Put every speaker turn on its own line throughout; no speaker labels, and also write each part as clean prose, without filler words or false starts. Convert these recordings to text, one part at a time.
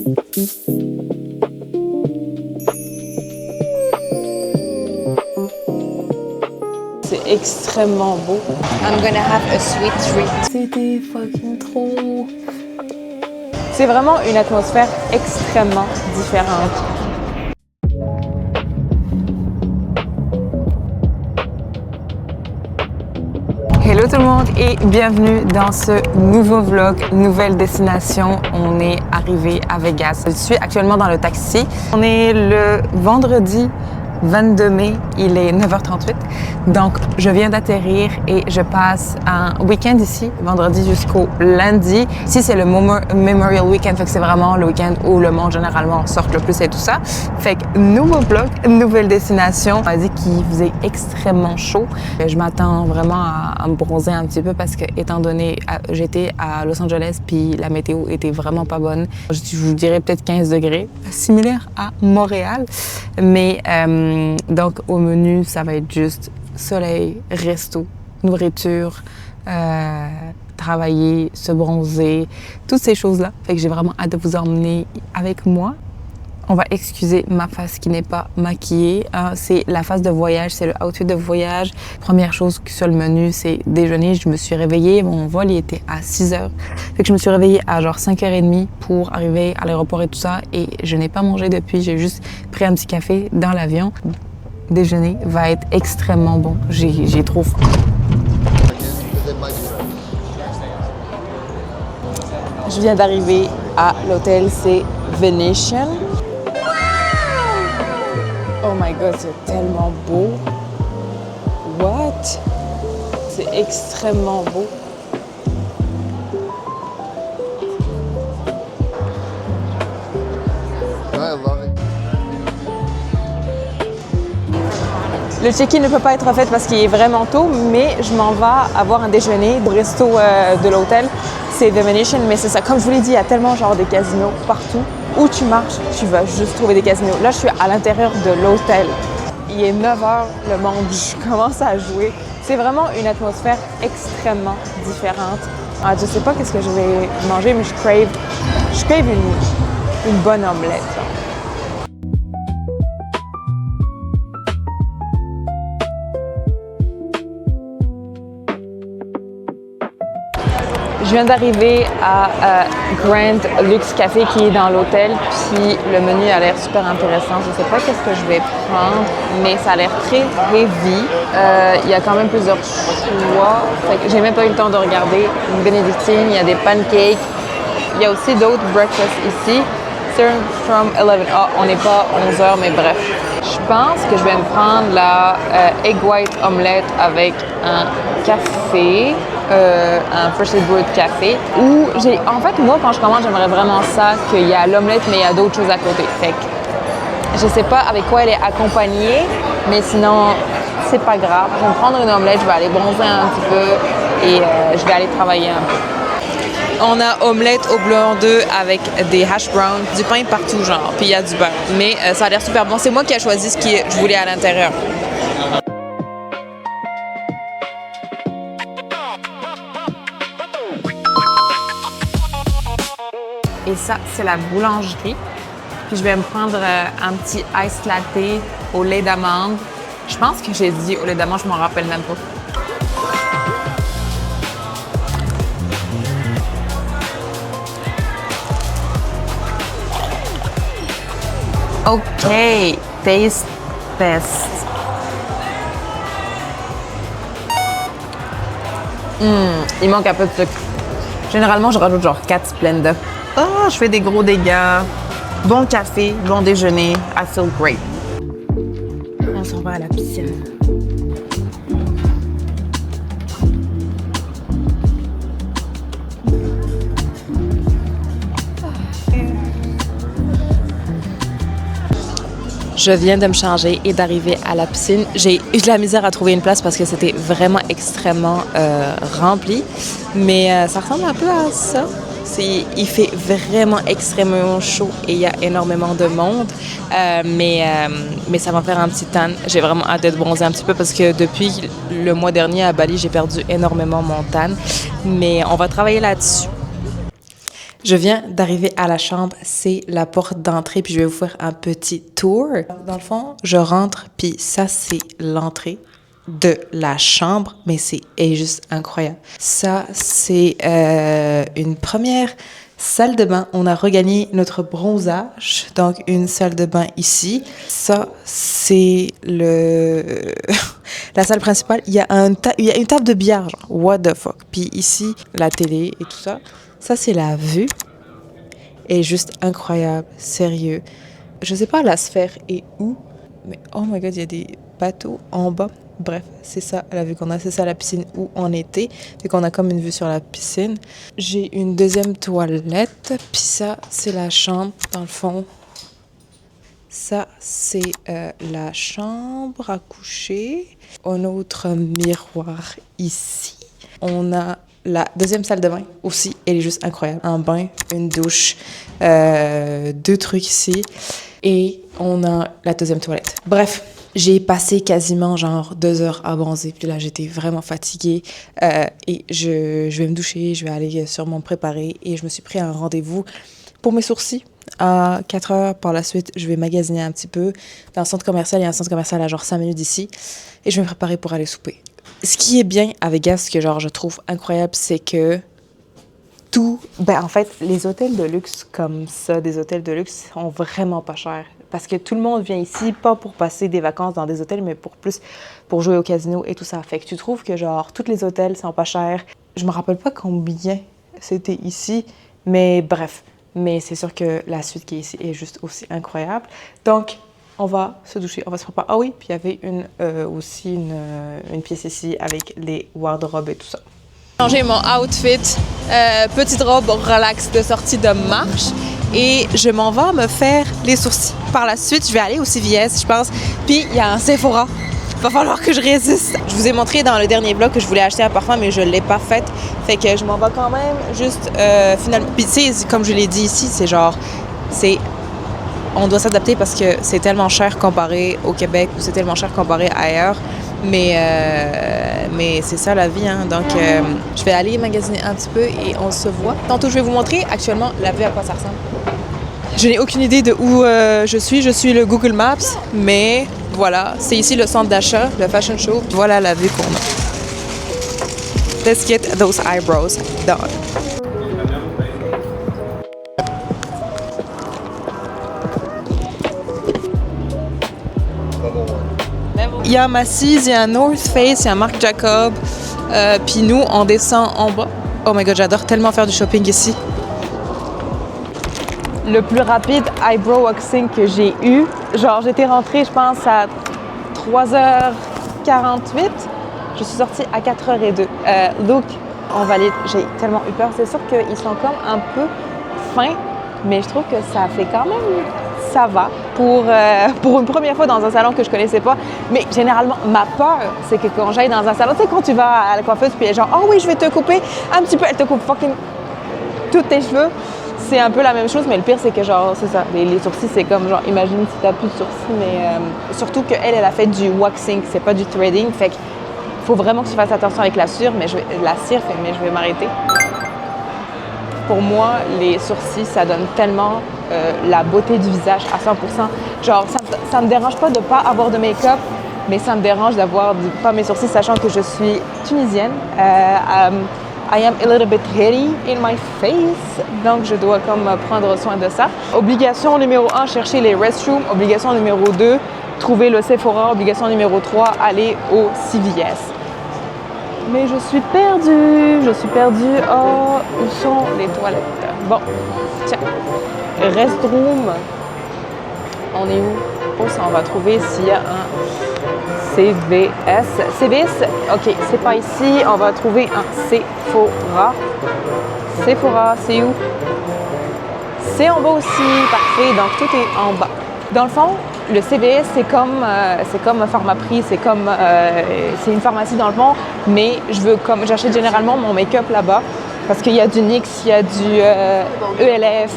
C'est extrêmement beau.
I'm gonna have a sweet treat.
C'était fucking trop. C'est vraiment une atmosphère extrêmement différente. Hello tout le monde et bienvenue dans ce nouveau vlog, nouvelle destination. On est arrivé à Vegas. Je suis actuellement dans le taxi. On est le vendredi 22 mai, il est 9h38. Donc, je viens d'atterrir et je passe un week-end ici, vendredi jusqu'au lundi. Ici, c'est le Memorial Weekend, fait que c'est vraiment le week-end où le monde généralement sort le plus et tout ça. Fait que nouveau vlog, nouvelle destination. On m'a dit qu'il faisait extrêmement chaud. Je m'attends vraiment à me bronzer un petit peu parce que, étant donné, j'étais à Los Angeles puis la météo était vraiment pas bonne. Je vous dirais peut-être 15 degrés, similaire à Montréal. Mais donc, au menu, ça va être juste soleil, resto, nourriture, travailler, se bronzer, toutes ces choses-là. Fait que j'ai vraiment hâte de vous emmener avec moi. On va excuser ma face qui n'est pas maquillée. C'est la face de voyage, c'est le outfit de voyage. Première chose sur le menu, c'est déjeuner. Je me suis réveillée, mon vol il était à 6 heures. Fait que je me suis réveillée à genre 5h30 pour arriver à l'aéroport et tout ça. Et je n'ai pas mangé depuis, j'ai juste pris un petit café dans l'avion. Déjeuner va être extrêmement bon. J'ai trop faim. Je viens d'arriver à l'hôtel, c'est Venetian. Oh my god, c'est tellement beau. What? C'est extrêmement beau. Le check-in ne peut pas être fait parce qu'il est vraiment tôt, mais je m'en vais avoir un déjeuner au resto de l'hôtel. C'est The Venetian, mais c'est ça. Comme je vous l'ai dit, il y a tellement genre de casinos partout. Où tu marches, tu vas juste trouver des casinos. Là, je suis à l'intérieur de l'hôtel. Il est 9h, le monde commence à jouer. C'est vraiment une atmosphère extrêmement différente. Je ne sais pas qu'est-ce que je vais manger, mais je crave une bonne omelette. Là. Je viens d'arriver à Grand Lux Café qui est dans l'hôtel, puis le menu a l'air super intéressant. Je ne sais pas qu'est-ce que je vais prendre, mais ça a l'air très heavy. Il y a quand même plusieurs choix. J'ai même pas eu le temps de regarder. Une bénédictine, il y a des pancakes. Il y a aussi d'autres breakfasts ici. Served from 11. On n'est pas 11h, mais bref. Je pense que je vais me prendre la egg white omelette avec un café. Un freshly brewed café en fait, moi, quand je commande, j'aimerais vraiment ça, qu'il y a l'omelette, mais il y a d'autres choses à côté. Fait que je sais pas avec quoi elle est accompagnée, mais sinon, c'est pas grave. Je vais me prendre une omelette, je vais aller bronzer un petit peu et je vais aller travailler un peu. On a omelette au blanc d'œuf avec des hash browns, du pain partout, genre, puis il y a du beurre. Mais ça a l'air super bon. C'est moi qui ai choisi ce que je voulais à l'intérieur. Et ça, c'est la boulangerie. Puis je vais me prendre un petit ice latte au lait d'amande. Je pense que j'ai dit au lait d'amande, je m'en rappelle même pas. OK, taste test. Il manque un peu de sucre. Généralement, je rajoute genre 4 Splenda. Je fais des gros dégâts. Bon café, bon déjeuner. I feel great. On s'en va à la piscine. Je viens de me changer et d'arriver à la piscine. J'ai eu de la misère à trouver une place parce que c'était vraiment extrêmement rempli. Mais ça ressemble un peu à ça. Il fait vraiment extrêmement chaud et il y a énormément de monde. Mais ça va faire un petit tan. J'ai vraiment hâte d'être bronzée un petit peu parce que depuis le mois dernier à Bali, j'ai perdu énormément mon tan. Mais on va travailler là-dessus.
Je viens d'arriver à la chambre, c'est la porte d'entrée, puis je vais vous faire un petit tour. Dans le fond, je rentre, puis ça, c'est l'entrée de la chambre, mais c'est juste incroyable. Ça, c'est une première salle de bain. On a regagné notre bronzage, donc une salle de bain ici. Ça, c'est la salle principale. Il y a une table de billard, genre, what the fuck. Puis ici, la télé et tout ça. Ça, c'est la vue. Elle est juste incroyable, sérieux. Je sais pas la sphère est où, mais oh my god, il y a des bateaux en bas. Bref, c'est ça la vue qu'on a. C'est ça la piscine où on était. Fait qu'on a comme une vue sur la piscine. J'ai une deuxième toilette. Puis ça, c'est la chambre, dans le fond. Ça, c'est la chambre à coucher. Un autre miroir ici. On a la deuxième salle de bain aussi, elle est juste incroyable. Un bain, une douche, 2 trucs ici. Et on a la deuxième toilette. Bref, j'ai passé quasiment genre 2 heures à bronzer. Puis là, j'étais vraiment fatiguée. Et je vais me doucher, je vais aller sûrement me préparer. Et je me suis pris un rendez-vous pour mes sourcils. À 4 heures, par la suite, je vais magasiner un petit peu. Dans le centre commercial, il y a un centre commercial à genre 5 minutes d'ici. Et je vais me préparer pour aller souper. Ce qui est bien à Vegas, ce que genre je trouve incroyable, c'est que en fait, les hôtels de luxe comme ça, des hôtels de luxe sont vraiment pas chers. Parce que tout le monde vient ici, pas pour passer des vacances dans des hôtels, mais pour jouer au casino et tout ça. Fait que tu trouves que genre, tous les hôtels sont pas chers. Je me rappelle pas combien c'était ici, mais bref. Mais c'est sûr que la suite qui est ici est juste aussi incroyable. Donc, on va se doucher, on va se préparer. Ah oui, puis il y avait aussi une pièce ici avec les wardrobes et tout ça. J'ai changé mon outfit, petite robe relax de sortie de marche et je m'en vais me faire les sourcils. Par la suite, je vais aller au CVS, je pense, puis il y a un Sephora. Il va falloir que je résiste. Je vous ai montré dans le dernier vlog que je voulais acheter un parfum, mais je ne l'ai pas fait. Fait que je m'en vais quand même juste finalement. Puis tu sais, comme je l'ai dit ici, c'est genre, on doit s'adapter parce que c'est tellement cher comparé au Québec ou c'est tellement cher comparé ailleurs. Mais c'est ça la vie, hein. Donc, je vais aller magasiner un petit peu et on se voit. Tantôt, je vais vous montrer actuellement la vue à quoi ça ressemble. Je n'ai aucune idée de où je suis. Je suis le Google Maps, mais voilà, c'est ici le centre d'achat, le fashion show. Voilà la vue qu'on a. Let's get those eyebrows done. Il y a Macy's, il y a North Face, il y a Marc Jacob. Puis nous, on descend en bas. Oh my god, j'adore tellement faire du shopping ici. Le plus rapide eyebrow waxing que j'ai eu, genre j'étais rentrée, je pense, à 3h48. Je suis sortie à 4h02. Look, on valide. J'ai tellement eu peur. C'est sûr qu'ils sont comme un peu fins, mais je trouve que ça fait quand même... Ça va pour une première fois dans un salon que je connaissais pas. Mais généralement, ma peur, c'est que quand j'aille dans un salon, tu sais, quand tu vas à la coiffeuse puis elle est genre, oh oui, je vais te couper un petit peu, elle te coupe fucking tous tes cheveux. C'est un peu la même chose, mais le pire, c'est que genre, c'est ça, les sourcils, c'est comme genre, imagine si t'as plus de sourcils, mais surtout qu'elle a fait du waxing, c'est pas du threading. Fait qu'il faut vraiment que tu fasses attention avec la cire, mais je vais m'arrêter. Pour moi, les sourcils, ça donne tellement la beauté du visage à 100%. Genre, ça me dérange pas de pas avoir de make-up, mais ça me dérange d'avoir pas mes sourcils, sachant que je suis tunisienne. I am a little bit hairy in my face, donc je dois comme prendre soin de ça. Obligation numéro 1, chercher les restrooms. Obligation numéro 2, trouver le Sephora. Obligation numéro 3, aller au CVS. Mais je suis perdue. Oh, où sont les toilettes? Bon, tiens, restroom. On est où? Oh, ça, on va trouver s'il y a un CVS. CVS, ok, c'est pas ici. On va trouver un Sephora. Sephora, c'est où? C'est en bas aussi. Parfait, donc tout est en bas. Dans le fond, le CVS, c'est comme un Pharmaprix, c'est une pharmacie dans le fond, mais j'achète généralement mon make-up là-bas parce qu'il y a du NYX, il y a du ELF,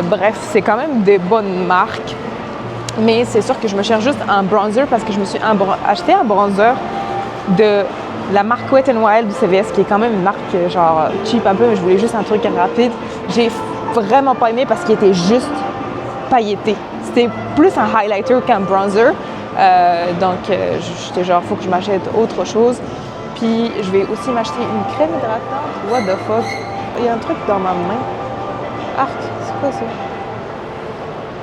bref, c'est quand même des bonnes marques. Mais c'est sûr que je me cherche juste un bronzer parce que je me suis acheté un bronzer de la marque Wet n Wild du CVS, qui est quand même une marque genre cheap un peu, mais je voulais juste un truc rapide. J'ai
vraiment pas aimé parce qu'il était juste pailleté. C'était plus un highlighter qu'un bronzer. Donc, j'étais genre, faut que je m'achète autre chose. Puis, je vais aussi m'acheter une crème hydratante. What the fuck? Il y a un truc dans ma main. Arc, c'est quoi ça?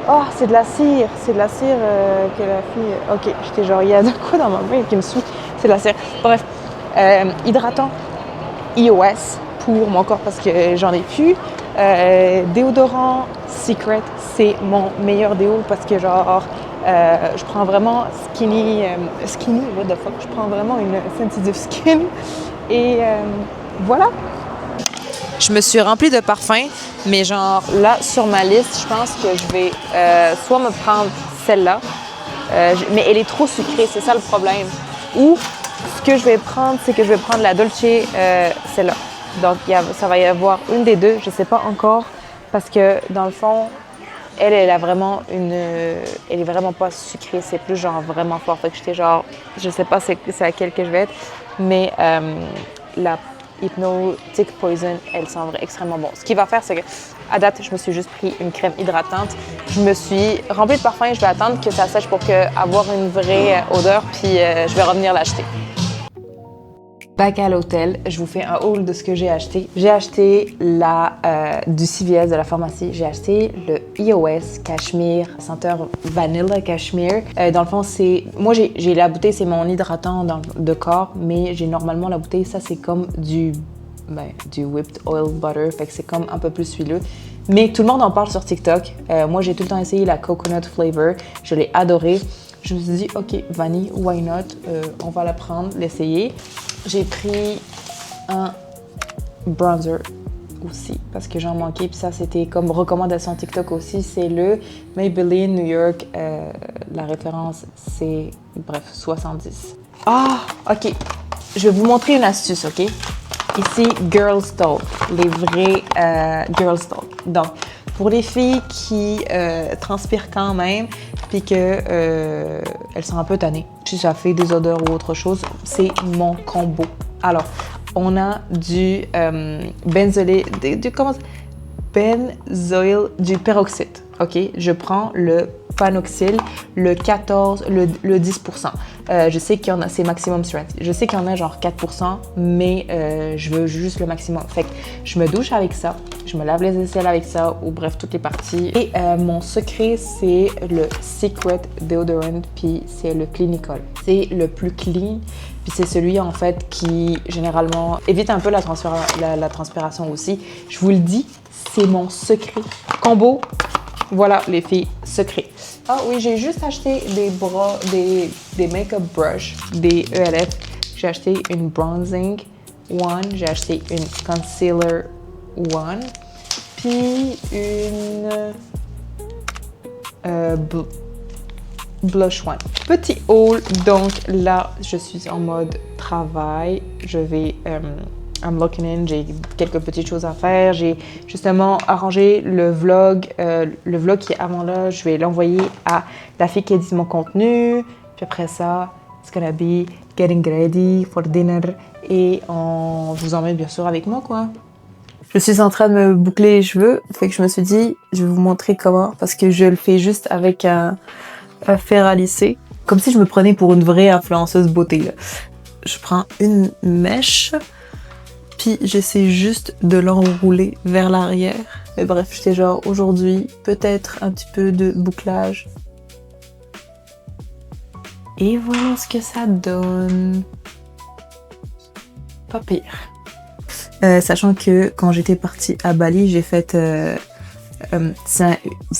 Oh, c'est de la cire. C'est de la cire que la fille... OK, j'étais genre, il y a de quoi dans ma main qui me suit? C'est de la cire. Bref, hydratant iOS pour mon corps parce que j'en ai plus. Déodorant Secret, c'est mon meilleur déo parce que genre, je prends vraiment skinny, what the fuck, je prends vraiment une sensitive skin et voilà. Je me suis remplie de parfums, mais genre là sur ma liste, je pense que je vais soit me prendre celle-là, mais elle est trop sucrée, c'est ça le problème. Ou ce que je vais prendre, c'est que je vais prendre la Dolce, celle-là. Donc ça va y avoir une des deux, je sais pas encore, parce que dans le fond, elle a vraiment elle est vraiment pas sucrée, c'est plus genre vraiment fort. Fait que j'étais genre, je sais pas c'est à quelle que je vais être, mais la Hypnotic Poison, elle sent extrêmement bon. Ce qui va faire, c'est que à date, je me suis juste pris une crème hydratante. Je me suis remplie de parfum. Je vais attendre que ça sèche pour avoir une vraie odeur, puis je vais revenir l'acheter. Back à l'hôtel, je vous fais un haul de ce que j'ai acheté. J'ai acheté du CVS de la pharmacie. J'ai acheté le EOS Cashmere, senteur Vanilla Cashmere. Dans le fond, moi, j'ai la bouteille, c'est mon hydratant de corps, mais j'ai normalement la bouteille, ça, c'est comme du whipped oil butter, fait que c'est comme un peu plus huileux. Mais tout le monde en parle sur TikTok. Moi, j'ai tout le temps essayé la coconut flavor. Je l'ai adorée. Je me suis dit, OK, vanille, why not? On va la prendre, l'essayer. J'ai pris un bronzer aussi parce que j'en manquais. Puis ça, c'était comme recommandation TikTok aussi. C'est le Maybelline New York. La référence, c'est, 70. Ah, OK. Je vais vous montrer une astuce, OK? Ici, Girls Talk. Les vrais Girls Talk. Donc, pour les filles qui transpirent quand même, puis que elles sont un peu tannées. Si ça fait des odeurs ou autre chose, c'est mon combo. Alors, on a du benzoyl, du peroxyde. OK? Je prends le panoxyl, le 14, le 10%. Je sais qu'il y en a, c'est maximum strength. Je sais qu'il y en a genre 4%, mais je veux juste le maximum. Fait que je me douche avec ça, je me lave les aisselles avec ça, ou bref, toutes les parties. Et mon secret, c'est le Secret Deodorant, puis c'est le Clinical. C'est le plus clean, puis c'est celui en fait qui généralement évite un peu la transpiration aussi. Je vous le dis, c'est mon secret. Combo, voilà les filles, secret. Ah oui, j'ai juste acheté des make-up brush, des ELF. J'ai acheté une bronzing one, j'ai acheté une concealer one, puis une blush one. Petit haul, donc là, je suis en mode travail. Je vais... I'm looking in, j'ai quelques petites choses à faire. J'ai justement arrangé le vlog qui est avant là. Je vais l'envoyer à la fille qui édite mon contenu. Puis après ça, it's gonna be getting ready for dinner. Et je vous emmène bien sûr avec moi, quoi. Je suis en train de me boucler les cheveux. Fait que je me suis dit, je vais vous montrer comment. Parce que je le fais juste avec un fer à lisser. Comme si je me prenais pour une vraie influenceuse beauté, là. Je prends une mèche. Puis j'essaie juste de l'enrouler vers l'arrière. Mais bref, j'étais genre aujourd'hui, peut-être un petit peu de bouclage. Et voilà ce que ça donne. Pas pire. Sachant que quand j'étais partie à Bali, j'ai fait...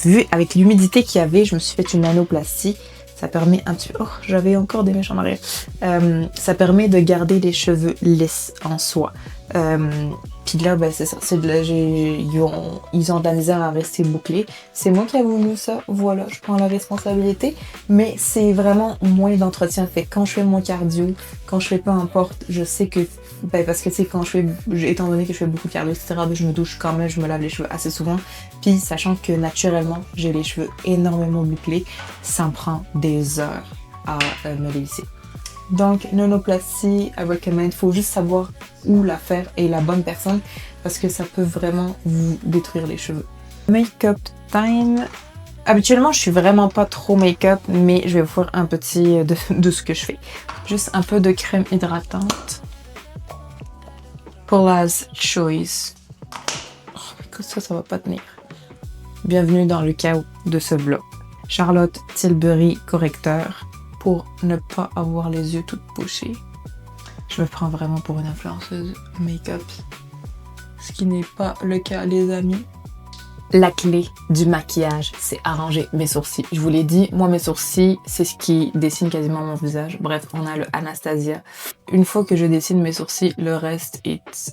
vu avec l'humidité qu'il y avait, je me suis fait une nanoplastie. Ça permet un petit peu... Oh, j'avais encore des mèches en arrière. Ça permet de garder les cheveux lisses en soi. Puis là, ben, c'est ça. Ils ont de la misère à rester bouclés. C'est moi qui ai voulu ça. Voilà, je prends la responsabilité. Mais c'est vraiment moins d'entretien. Fait quand je fais mon cardio, quand je fais peu importe, je sais que... Ben, parce que tu sais, étant donné que je fais beaucoup de cardio, etc., ben, je me douche quand même, je me lave les cheveux assez souvent. Puis sachant que naturellement, j'ai les cheveux énormément bouclés, ça me prend des heures à me les lisser. Donc, nanoplastie, I recommend. Faut juste savoir où la faire et la bonne personne parce que ça peut vraiment vous détruire les cheveux.
Make-up time. Habituellement, je suis vraiment pas trop make-up, mais je vais vous faire un petit de ce que je fais. Juste un peu de crème hydratante. Paula's Choice. Oh, écoute, ça va pas tenir. Bienvenue dans le chaos de ce vlog. Charlotte Tilbury correcteur pour ne pas avoir les yeux toutes bouchés. Je me prends vraiment pour une influenceuse make-up. Ce qui n'est pas le cas, les amis. La clé du maquillage, c'est arranger mes sourcils. Je vous l'ai dit, moi mes sourcils, c'est ce qui dessine quasiment mon visage. Bref, on a le Anastasia. Une fois que je dessine mes sourcils, le reste,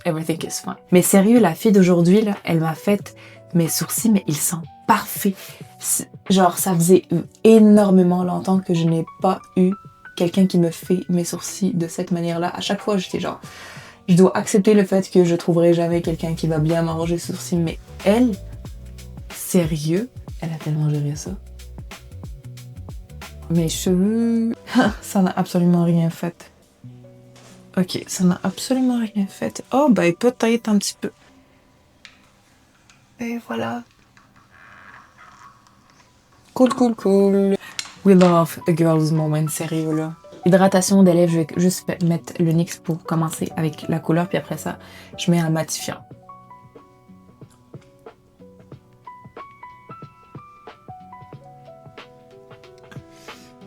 everything is fine. Mais sérieux, la fille d'aujourd'hui, là, elle m'a fait mes sourcils, mais ils sont parfaits. Genre, ça faisait énormément longtemps que je n'ai pas eu quelqu'un qui me fait mes sourcils de cette manière-là. À chaque fois, j'étais genre, je dois accepter le fait que je trouverai jamais quelqu'un qui va bien m'arranger les sourcils, mais elle... Sérieux, elle a tellement géré ça. Mes cheveux, ça n'a absolument rien fait. Ok, ça n'a absolument rien fait. Oh, ben peut-être un petit peu. Et voilà. Cool, cool, cool. We love the girls moment, sérieux là. Hydratation des lèvres, je vais juste mettre le NYX pour commencer avec la couleur, puis après ça, je mets un matifiant.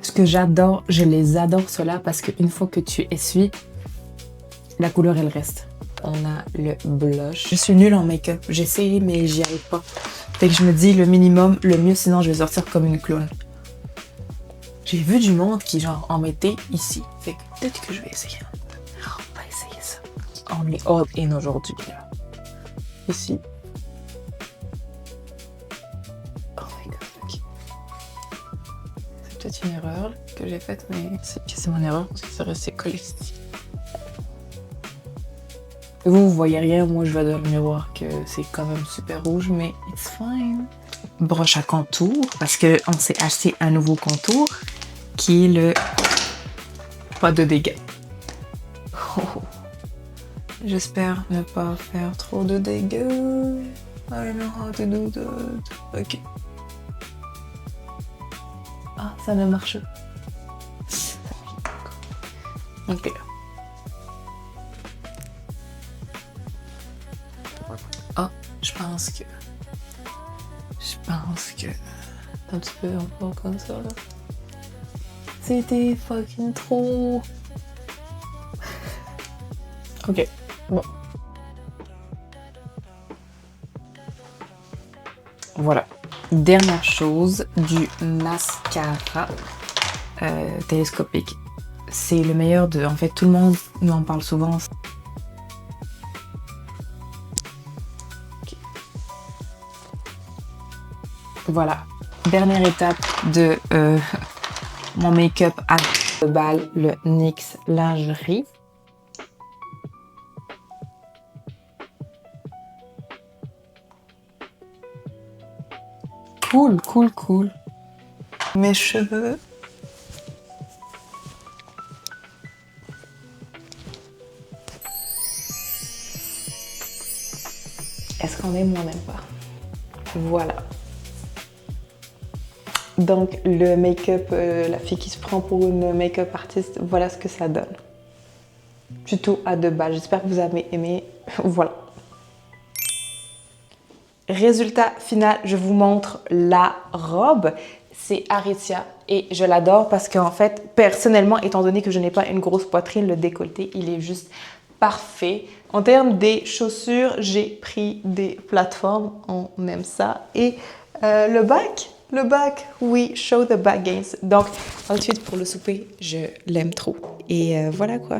Ce que j'adore, je les adore ceux-là parce qu'une fois que tu essuies, la couleur elle reste. On a le blush. Je suis nulle en make-up. J'ai essayé mais j'y arrive pas. Fait que je me dis le minimum, le mieux, sinon je vais sortir comme une clown. J'ai vu du monde qui genre en mettait ici. Fait que peut-être que je vais essayer. On va essayer ça. On est all in aujourd'hui là. Ici. C'est une erreur que j'ai faite, mais c'est mon erreur parce que ça restait collé ici. Vous voyez rien, moi je vois dans le miroir que c'est quand même super rouge, mais it's fine. Broche à contour, parce qu'on s'est acheté un nouveau contour qui est le pas de dégâts. Oh. J'espère ne pas faire trop de dégâts. I don't know how to do that. Ok. Ah, ça ne marche pas. Ok. Ah, je pense que... Un petit peu encore comme ça, là. C'était fucking trop... Ok, bon. Voilà. Dernière chose, du mascara télescopique. C'est le meilleur de... En fait, tout le monde nous en parle souvent. Okay. Voilà. Dernière étape de mon make-up à bal, le NYX Lingerie. Cool, cool, cool. Mes cheveux. Est-ce qu'on aime ou on n'aime pas? Voilà. Donc, le make-up, la fille qui se prend pour une make-up artiste, voilà ce que ça donne. Plutôt à 2 balles. J'espère que vous avez aimé. Voilà. Résultat final, je vous montre la robe. C'est Aritzia et je l'adore parce qu'en fait, personnellement, étant donné que je n'ai pas une grosse poitrine, le décolleté, il est juste parfait. En termes des chaussures, j'ai pris des plateformes, on aime ça. Et le bac, oui, show the back gains. Donc, ensuite, pour le souper, je l'aime trop. Et voilà quoi.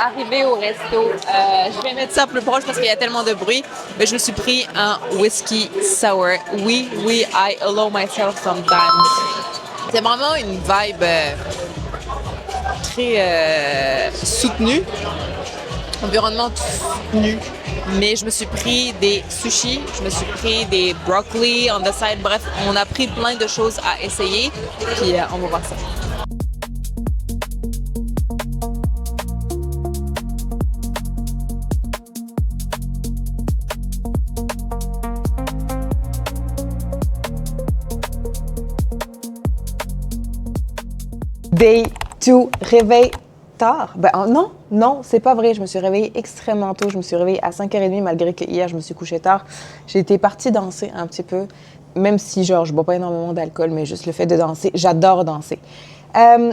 Arrivé au resto, je vais mettre ça plus proche parce qu'il y a tellement de bruit, mais je me suis pris un whisky sour. Oui, I allow myself sometimes. C'est vraiment une vibe très soutenue, environnement soutenu. Mais je me suis pris des sushis, je me suis pris des broccoli on the side. Bref, on a pris plein de choses à essayer, puis on va voir ça.
Day 2, réveil tard. Non, c'est pas vrai. Je me suis réveillée extrêmement tôt. Je me suis réveillée à 5h30 malgré que hier, je me suis couchée tard. J'ai été partie danser un petit peu, même si, genre, je bois pas énormément d'alcool, mais juste le fait de danser, j'adore danser.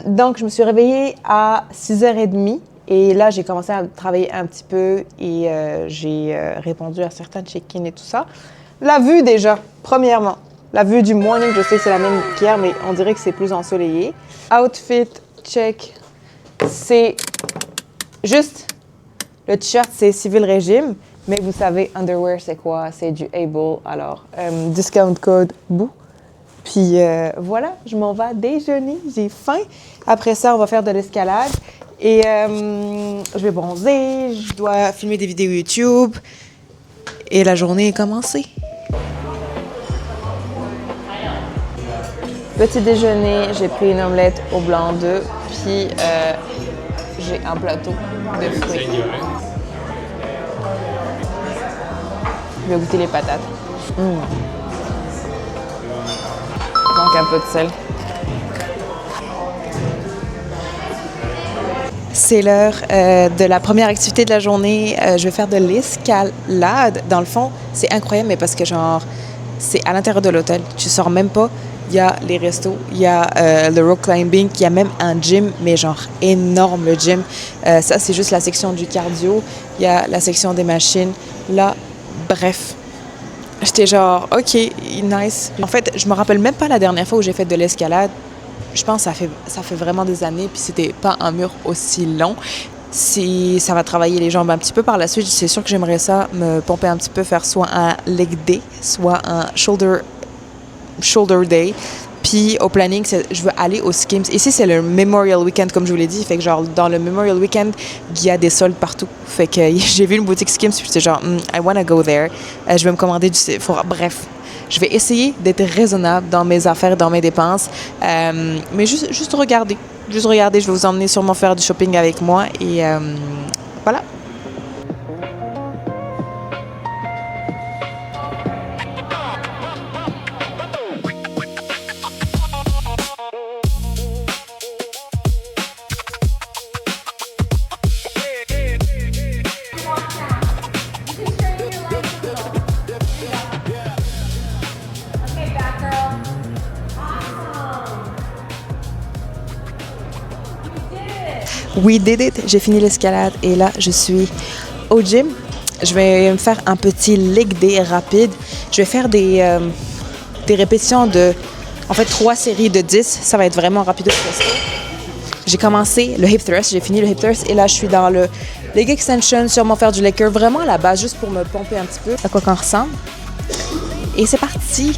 Donc, je me suis réveillée à 6h30 et là, j'ai commencé à travailler un petit peu et j'ai répondu à certains check-in et tout ça. La vue, déjà, premièrement. La vue du morning, je sais que c'est la même qu'hier, mais on dirait que c'est plus ensoleillé. Outfit, check. C'est juste, le t-shirt, c'est civil régime, mais vous savez, underwear, c'est quoi? C'est du Able. Alors, discount code BOU. Puis voilà, je m'en vais déjeuner, j'ai faim. Après ça, on va faire de l'escalade et je vais bronzer, je dois filmer des vidéos YouTube et la journée est commencée. Petit déjeuner, j'ai pris une omelette au blanc d'œuf, puis j'ai un plateau de fruits. Je vais goûter les patates. Donc un peu de sel. C'est l'heure de la première activité de la journée. Je vais faire de l'escalade. Dans le fond, c'est incroyable, mais parce que genre, c'est à l'intérieur de l'hôtel. Tu sors même pas. Il y a les restos, il y a le rock climbing, il y a même un gym, mais genre énorme le gym. Ça, c'est juste la section du cardio. Il y a la section des machines. Là, bref. J'étais genre, OK, nice. En fait, je me rappelle même pas la dernière fois où j'ai fait de l'escalade. Je pense que ça fait vraiment des années, puis c'était pas un mur aussi long. Si ça va travailler les jambes un petit peu par la suite, c'est sûr que j'aimerais ça me pomper un petit peu, faire soit un leg day, soit un shoulder day. Puis au planning, je veux aller au Skims. Ici, c'est le Memorial Weekend, comme je vous l'ai dit. Fait que genre, dans le Memorial Weekend, il y a des soldes partout. Fait que j'ai vu une boutique Skims, puis j'étais genre, I wanna go there. Je vais me commander du... Bref, je vais essayer d'être raisonnable dans mes affaires, dans mes dépenses. Mais juste regarder. Juste regarder. Je vais vous emmener sûrement faire du shopping avec moi. Et voilà. We did it! J'ai fini l'escalade et là, je suis au gym. Je vais me faire un petit leg day rapide. Je vais faire des répétitions de, en fait, 3 séries de 10. Ça va être vraiment rapide. J'ai commencé le hip thrust, j'ai fini le hip thrust et là, je suis dans le leg extension, sûrement faire du leg curl, vraiment à la base, juste pour me pomper un petit peu, à quoi qu'on ressemble. Et c'est parti!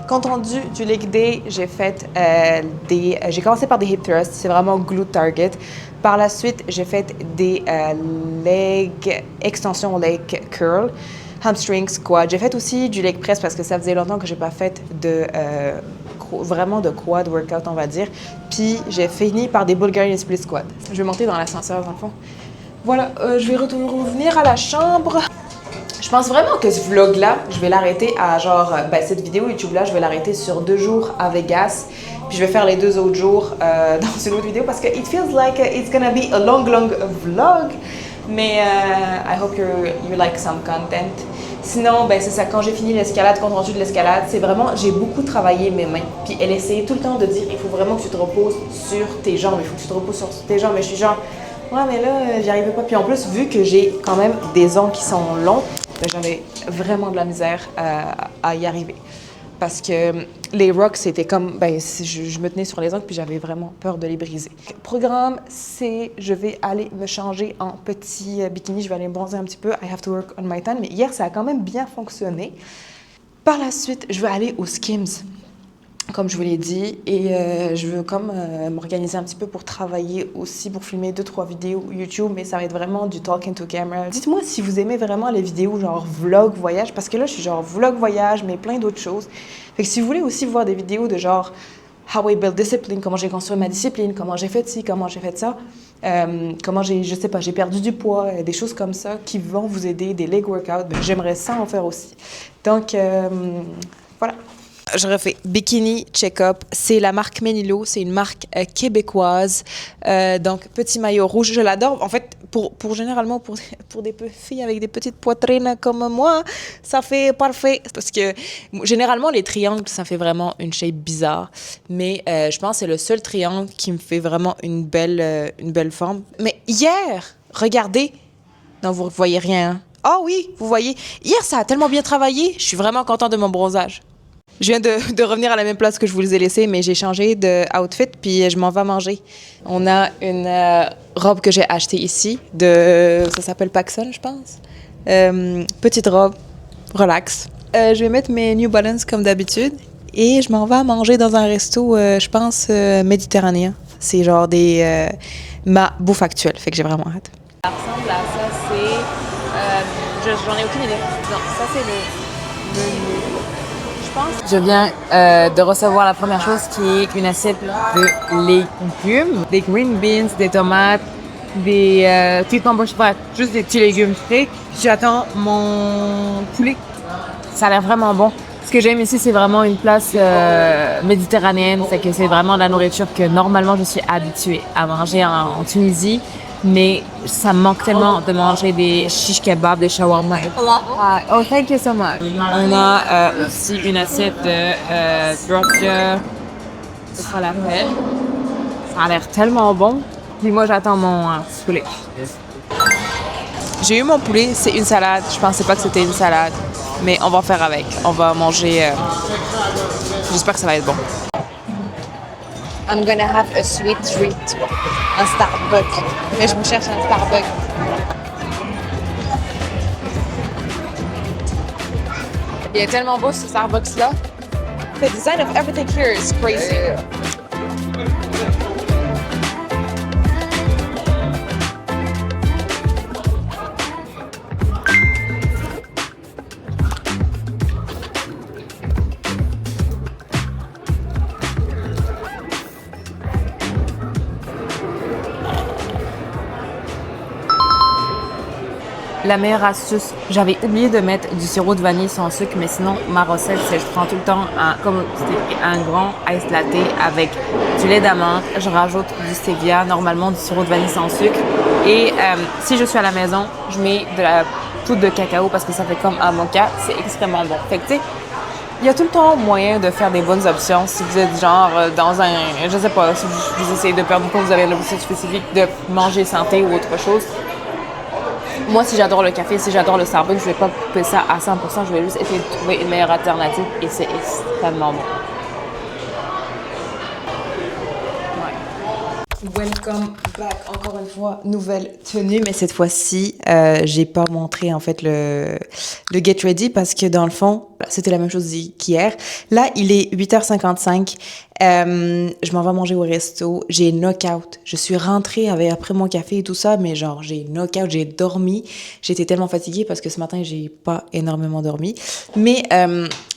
Compte rendu du leg day, j'ai commencé par des hip thrusts, c'est vraiment glute target. Par la suite, j'ai fait des leg extension, leg curl, hamstring squat. J'ai fait aussi du leg press parce que ça faisait longtemps que j'ai pas fait vraiment de quad workout, on va dire. Puis j'ai fini par des Bulgarian split squat. Je vais monter dans l'ascenseur dans le fond. Voilà, je vais revenir à la chambre. Je pense vraiment que ce vlog-là, je vais l'arrêter à genre, cette vidéo YouTube-là, je vais l'arrêter sur 2 jours à Vegas. Puis je vais faire les 2 autres jours dans une autre vidéo parce que it feels like it's gonna be a long vlog. Mais I hope you like some content. Sinon, c'est ça, quand j'ai fini l'escalade, compte rendu de l'escalade, c'est vraiment, j'ai beaucoup travaillé mes mains. Puis elle essayait tout le temps de dire, il faut vraiment que tu te reposes sur tes jambes, il faut que tu te reposes sur tes jambes. Mais je suis genre, ouais, mais là, j'y arrivais pas. Puis en plus, vu que j'ai quand même des ongles qui sont longs, j'avais vraiment de la misère à y arriver. Parce que les rocks, c'était comme... je me tenais sur les ongles, puis j'avais vraiment peur de les briser. Programme, c'est... Je vais aller me changer en petit bikini. Je vais aller me bronzer un petit peu. I have to work on my tan. Mais hier, ça a quand même bien fonctionné. Par la suite, je veux aller au Skims, comme je vous l'ai dit, et je veux comme m'organiser un petit peu pour travailler aussi, pour filmer 2-3 vidéos YouTube, mais ça va être vraiment du talking to camera. Dites-moi si vous aimez vraiment les vidéos genre vlog voyage, parce que là, je suis genre vlog voyage, mais plein d'autres choses. Fait que si vous voulez aussi voir des vidéos de genre how I build discipline, comment j'ai construit ma discipline, comment j'ai fait ci, comment j'ai fait ça, comment je sais pas, j'ai perdu du poids, des choses comme ça qui vont vous aider, des leg workouts, ben, j'aimerais ça en faire aussi. Donc, voilà. Je refais Bikini Check-up. C'est la marque Menilo. C'est une marque québécoise. Donc, petit maillot rouge. Je l'adore. En fait, généralement, pour des filles avec des petites poitrines comme moi, ça fait parfait. Parce que généralement, les triangles, ça fait vraiment une shape bizarre. Mais je pense que c'est le seul triangle qui me fait vraiment une belle forme. Mais hier, regardez. Non, vous ne voyez rien. Hein? Ah oui, vous voyez. Hier, ça a tellement bien travaillé. Je suis vraiment contente de mon bronzage. Je viens de revenir à la même place que je vous ai laissé, mais j'ai changé de outfit, puis je m'en vais manger. On a une robe que j'ai achetée ici, ça s'appelle Paxson, je pense. Petite robe, relax. Je vais mettre mes New Balance comme d'habitude, et je m'en vais manger dans un resto, je pense, méditerranéen. C'est genre ma bouffe actuelle, fait que j'ai vraiment hâte.
Ça ressemble à ça, j'en ai aucune idée. Non, ça c'est le menu. Je viens de recevoir la première chose qui est une assiette de légumes, des green beans, des tomates, des cucumbers, juste des petits légumes frais. J'attends mon poulet. Ça a l'air vraiment bon. Ce que j'aime ici, c'est vraiment une place méditerranéenne, c'est que c'est vraiment la nourriture que normalement je suis habituée à manger en Tunisie. Mais ça me manque tellement de manger des shish kebabs, des shawarma. Oh, thank you so much. On a aussi une assiette de drogia de falafel. Ça a l'air tellement bon. Puis moi, j'attends mon poulet.
J'ai eu mon poulet, c'est une salade. Je pensais pas que c'était une salade, mais on va faire avec. On va manger. J'espère que ça va être bon.
I'm gonna have a sweet treat, un Starbucks. Mais je me cherche un Starbucks.
Il est tellement beau ce Starbucks-là.
The design of everything here is crazy.
La meilleure astuce, j'avais oublié de mettre du sirop de vanille sans sucre, mais sinon, ma recette, c'est je prends tout le temps un grand ice latte avec du lait d'amande, je rajoute du stevia, normalement du sirop de vanille sans sucre. Et si je suis à la maison, je mets de la poudre de cacao parce que ça fait comme un mocha, c'est extrêmement bon. Fait que tu sais, il y a tout le temps moyen de faire des bonnes options si vous êtes genre dans un, je sais pas, si vous essayez de perdre du poids, vous avez l'objectif spécifique de manger santé ou autre chose. Moi, si j'adore le café, si j'adore le Starbucks, je vais pas couper ça à 100%, je vais juste essayer de trouver une meilleure alternative et c'est extrêmement bon.
Welcome back, encore une fois, nouvelle tenue, mais cette fois-ci, j'ai pas montré en fait le Get Ready parce que dans le fond, c'était la même chose qu'hier. Là, il est 8h55, je m'en vais manger au resto, j'ai knock-out. Je suis rentrée après mon café et tout ça, mais genre, j'ai knock-out, j'ai dormi. J'étais tellement fatiguée parce que ce matin, j'ai pas énormément dormi. Mais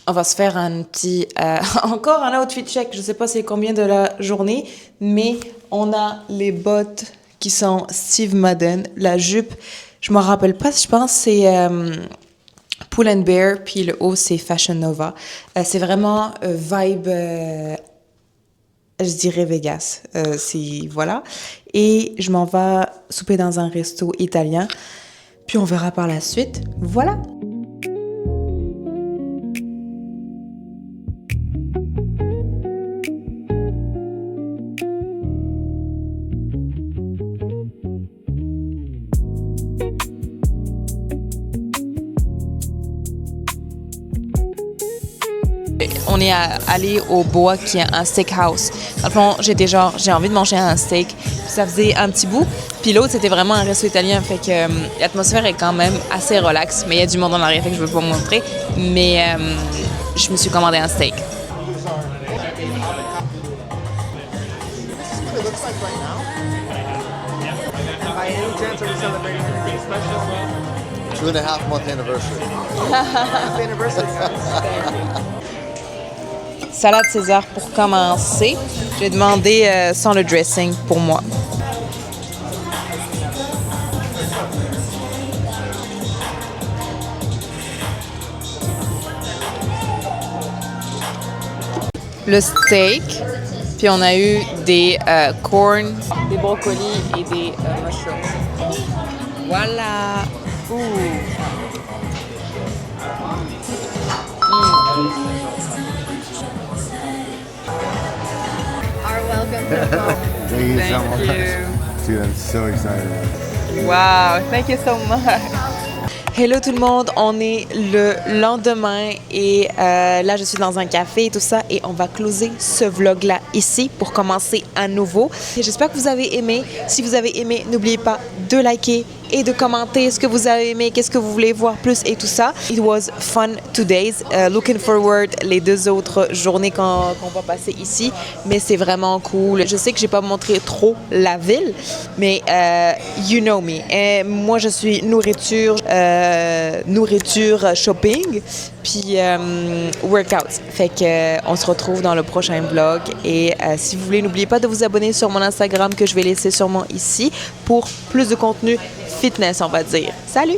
on va se faire un petit... encore un outfit check, je sais pas c'est combien de la journée, mais on a les bottes qui sont Steve Madden, la jupe, je me rappelle pas, je pense c'est Pull & Bear, puis le haut c'est Fashion Nova. C'est vraiment vibe, je dirais Vegas, voilà. Et je m'en vais souper dans un resto italien, puis on verra par la suite, voilà. On est allé au Bois, qui est un steakhouse. Dans le fond, j'ai envie de manger un steak. Puis ça faisait un petit bout. Puis l'autre, c'était vraiment un resto italien. Fait que l'atmosphère est quand même assez relaxe. Mais il y a du monde en arrière, fait que je ne veux pas vous montrer. Mais
je me suis commandé un steak.
By any chance, are we celebrating anything special?
2.5-month anniversary.
Happy anniversary, guys.
Salade César pour commencer. J'ai demandé sans le dressing pour moi. Le steak, puis on a eu des corn, des brocolis et des mushrooms. Voilà. Ouh.
Thank you so much. Dude, I'm so excited.
Wow, thank you so much. Hello tout le monde, on est le lendemain et là je suis dans un café et tout ça et on va closer ce vlog-là ici pour commencer à nouveau. Et j'espère que vous avez aimé. Si vous avez aimé, n'oubliez pas de liker et de commenter ce que vous avez aimé, qu'est-ce que vous voulez voir plus et tout ça. It was fun 2 days. Looking forward les 2 autres journées qu'on va passer ici, mais c'est vraiment cool. Je sais que j'ai pas montré trop la ville, mais you know me. Et moi je suis nourriture shopping, puis workouts. Fait que on se retrouve dans le prochain vlog et si vous voulez, n'oubliez pas de vous abonner sur mon Instagram que je vais laisser sûrement ici pour plus de contenu fitness, on va dire. Salut!